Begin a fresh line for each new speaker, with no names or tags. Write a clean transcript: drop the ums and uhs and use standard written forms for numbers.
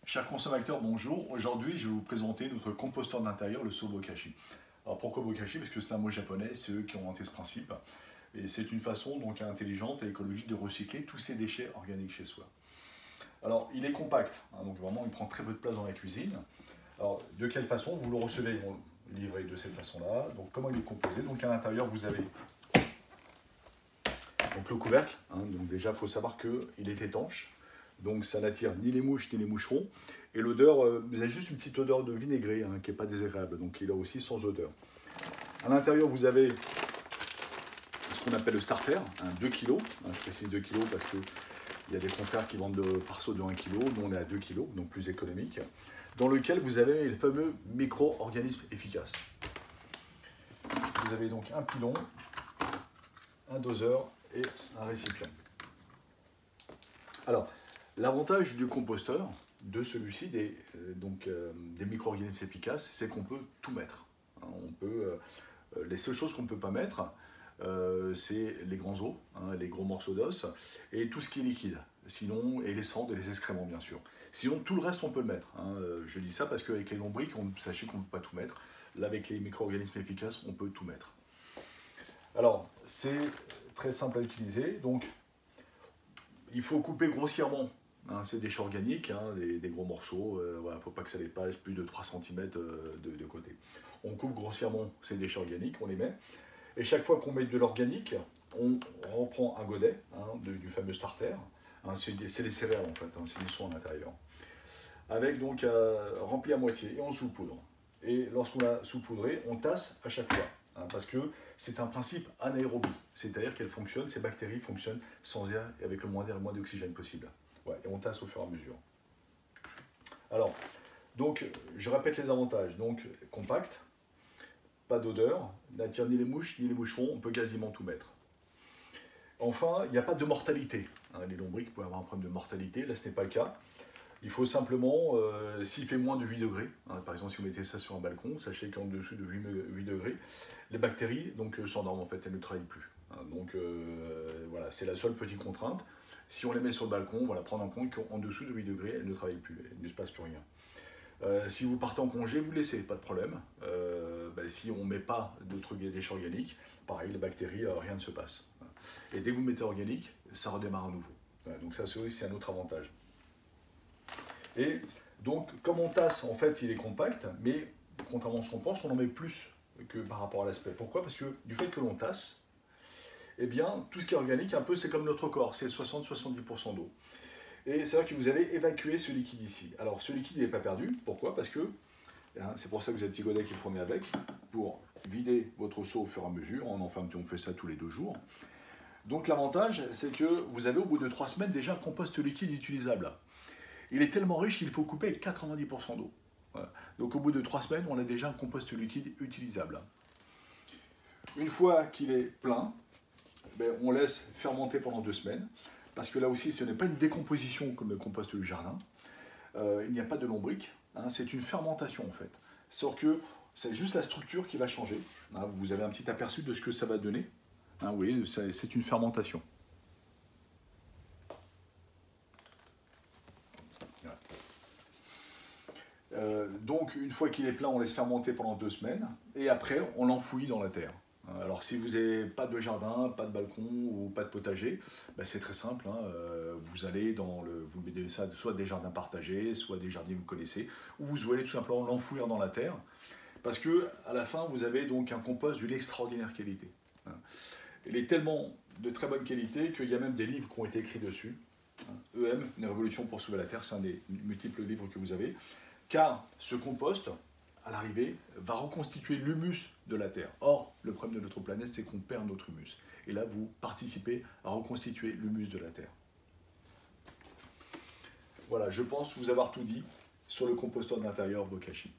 Chers consommateurs, bonjour. Aujourd'hui, je vais vous présenter notre composteur d'intérieur, le seau Bokashi. Alors pourquoi Bokashi? Parce que c'est un mot japonais, c'est eux qui ont inventé ce principe. Et c'est une façon donc intelligente et écologique de recycler tous ces déchets organiques chez soi. Alors il est compact, donc vraiment il prend très peu de place dans la cuisine. Alors de quelle façon? Vous le recevez livré de cette façon-là. Donc comment il est composé? Donc à l'intérieur vous avez donc le couvercle. Donc déjà il faut savoir qu'il est étanche. Donc ça n'attire ni les mouches ni les moucherons. Et l'odeur, vous avez juste une petite odeur de vinaigré qui n'est pas désagréable. Donc il est aussi sans odeur. À l'intérieur, vous avez ce qu'on appelle le starter, 2 kg. Je précise 2 kg parce qu'il y a des confrères qui vendent par seau de 1 kg. Nous, on est à 2 kg, donc plus économique. Dans lequel vous avez les fameux micro-organismes efficaces. Vous avez donc un pilon, un doseur et un récipient. Alors, l'avantage du composteur, de celui-ci, des micro-organismes efficaces, c'est qu'on peut tout mettre. Les seules choses qu'on ne peut pas mettre, c'est les grands os, les gros morceaux d'os, et tout ce qui est liquide. Sinon, et les cendres et les excréments, bien sûr. Sinon, tout le reste, on peut le mettre. Je dis ça parce qu'avec les lombrics, sachez qu'on ne peut pas tout mettre. Là, avec les micro-organismes efficaces, on peut tout mettre. Alors, c'est très simple à utiliser. Donc, il faut couper grossièrement ces déchets organiques, des gros morceaux. Il ne faut pas que ça dépasse plus de 3 cm de côté. On coupe grossièrement ces déchets organiques, on les met. Et chaque fois qu'on met de l'organique, on reprend un godet du fameux starter. C'est des céréales en fait, c'est du son à l'intérieur. Avec donc rempli à moitié et on saupoudre. Et lorsqu'on l'a saupoudré, on tasse à chaque fois. Parce que c'est un principe anaérobie, c'est-à-dire qu'elles fonctionnent, ces bactéries fonctionnent sans air et avec le moins d'air et le moins d'oxygène possible. Et on tasse au fur et à mesure. Alors, donc, je répète les avantages. Donc, compact, pas d'odeur, n'attire ni les mouches ni les moucherons, on peut quasiment tout mettre. Enfin, il n'y a pas de mortalité. Les lombrics peuvent avoir un problème de mortalité, là ce n'est pas le cas. Il faut simplement, s'il fait moins de 8 degrés, par exemple si vous mettez ça sur un balcon, sachez qu'en dessous de 8 degrés, les bactéries s'endorment en fait, elles ne travaillent plus. Voilà, c'est la seule petite contrainte. Si on les met sur le balcon, voilà, prendre en compte qu'en dessous de 8 degrés, elles ne travaillent plus, il ne se passe plus rien. Si vous partez en congé, vous laissez, pas de problème. Si on ne met pas d'autres déchets organiques, pareil, les bactéries, rien ne se passe. Et dès que vous mettez organique, ça redémarre à nouveau. Donc ça, c'est un autre avantage. Et donc, comme on tasse, en fait, il est compact, mais contrairement à ce qu'on pense, on en met plus que par rapport à l'aspect. Pourquoi? Parce que du fait que l'on tasse, eh bien, tout ce qui est organique, un peu, c'est comme notre corps, c'est 60-70% d'eau. Et c'est vrai que vous avez évacué ce liquide ici. Alors, ce liquide n'est pas perdu. Pourquoi? Parce que, c'est pour ça que vous avez le petit godet qu'il faut mettre avec, pour vider votre seau au fur et à mesure. On fait ça tous les 2 jours. Donc, l'avantage, c'est que vous avez, au bout de 3 semaines, déjà un compost liquide utilisable. Il est tellement riche qu'il faut couper avec 90% d'eau. Voilà. Donc, au bout de 3 semaines, on a déjà un compost liquide utilisable. Une fois qu'il est plein, on laisse fermenter pendant 2 semaines, parce que là aussi, ce n'est pas une décomposition comme le compost du jardin. Il n'y a pas de lombric, c'est une fermentation en fait. Sauf que c'est juste la structure qui va changer. Vous avez un petit aperçu de ce que ça va donner. Vous voyez, c'est une fermentation. Donc, une fois qu'il est plein, on laisse fermenter pendant 2 semaines, et après, on l'enfouit dans la terre. Alors, si vous n'avez pas de jardin, pas de balcon ou pas de potager, c'est très simple. Vous allez vous mettez ça soit des jardins partagés, soit des jardins que vous connaissez, ou vous allez tout simplement l'enfouir dans la terre, parce que à la fin, vous avez donc un compost d'une extraordinaire qualité. Il est tellement de très bonne qualité qu'il y a même des livres qui ont été écrits dessus. EM, une révolution pour sauver la terre, c'est un des multiples livres que vous avez. Car ce compost, à l'arrivée, va reconstituer l'humus de la Terre. Or, le problème de notre planète, c'est qu'on perd notre humus. Et là, vous participez à reconstituer l'humus de la Terre. Voilà, je pense vous avoir tout dit sur le composteur d'intérieur Bokashi.